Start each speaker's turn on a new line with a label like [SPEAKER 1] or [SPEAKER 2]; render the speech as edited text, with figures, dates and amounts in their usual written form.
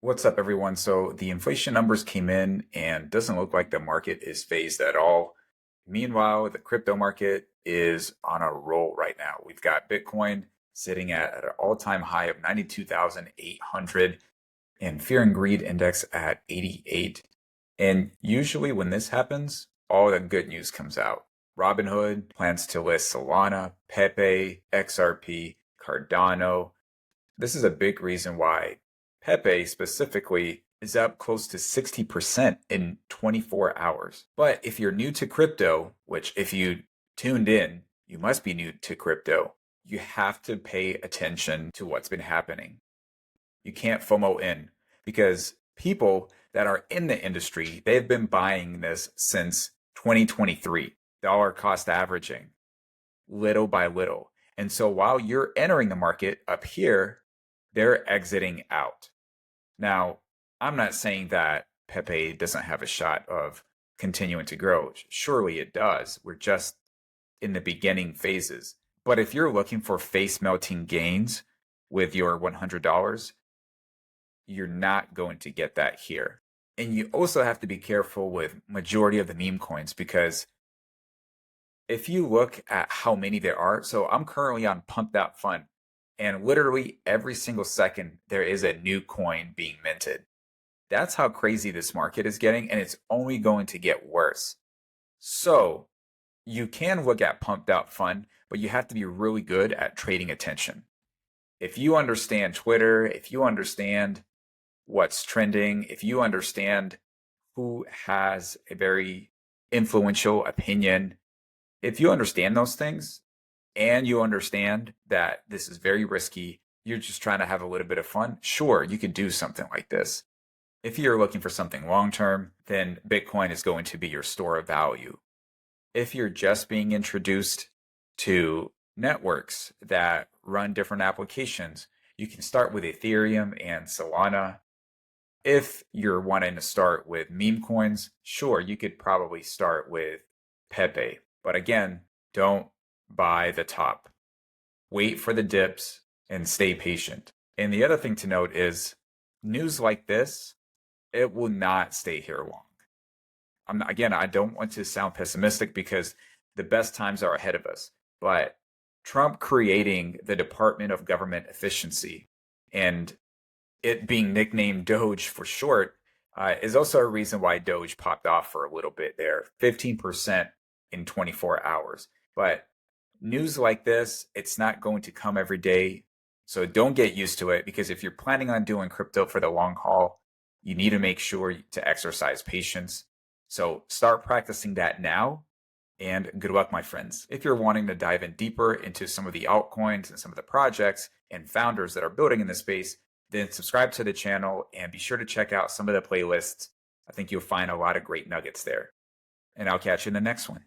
[SPEAKER 1] What's up, everyone? So the inflation numbers came in and doesn't look like the market is phased at all. Meanwhile, the crypto market is on a roll right now. We've got Bitcoin sitting at an all-time high of 92,800 and Fear and Greed Index at 88. And usually when this happens, all the good news comes out. Robinhood plans to list Solana, Pepe, XRP, Cardano. This is a big reason why Pepe specifically is up close to 60% in 24 hours. But if you're new to crypto, which if you tuned in, you must be new to crypto, you have to pay attention to what's been happening. You can't FOMO in because people that are in the industry, they've been buying this since 2023, dollar cost averaging, little by little. And so while you're entering the market up here, they're exiting out. Now, I'm not saying that Pepe doesn't have a shot of continuing to grow. Surely it does. We're just in the beginning phases. But if you're looking for face melting gains with your $100, you're not going to get that here. And you also have to be careful with majority of the meme coins because if you look at how many there are, so I'm currently on pump.fun. And literally every single second, there is a new coin being minted. That's how crazy this market is getting, and it's only going to get worse. So you can look at pump.fun, but you have to be really good at trading attention. If you understand Twitter, if you understand what's trending, if you understand who has a very influential opinion, if you understand those things, and you understand that this is very risky, you're just trying to have a little bit of fun, sure, you could do something like this. If you're looking for something long-term, then Bitcoin is going to be your store of value. If you're just being introduced to networks that run different applications, you can start with Ethereum and Solana. If you're wanting to start with meme coins, sure, you could probably start with Pepe. But again, don't buy the top. Wait for the dips and stay patient. And the other thing to note is news like this, it will not stay here long. Again, I don't want to sound pessimistic because the best times are ahead of us. But Trump creating the Department of Government Efficiency and it being nicknamed DOGE for short is also a reason why DOGE popped off for a little bit there, 15% in 24 hours. But news like this, it's not going to come every day. So don't get used to it because if you're planning on doing crypto for the long haul, you need to make sure to exercise patience. So start practicing that now and good luck, my friends. If you're wanting to dive in deeper into some of the altcoins and some of the projects and founders that are building in this space, then subscribe to the channel and be sure to check out some of the playlists. I think you'll find a lot of great nuggets there. And I'll catch you in the next one.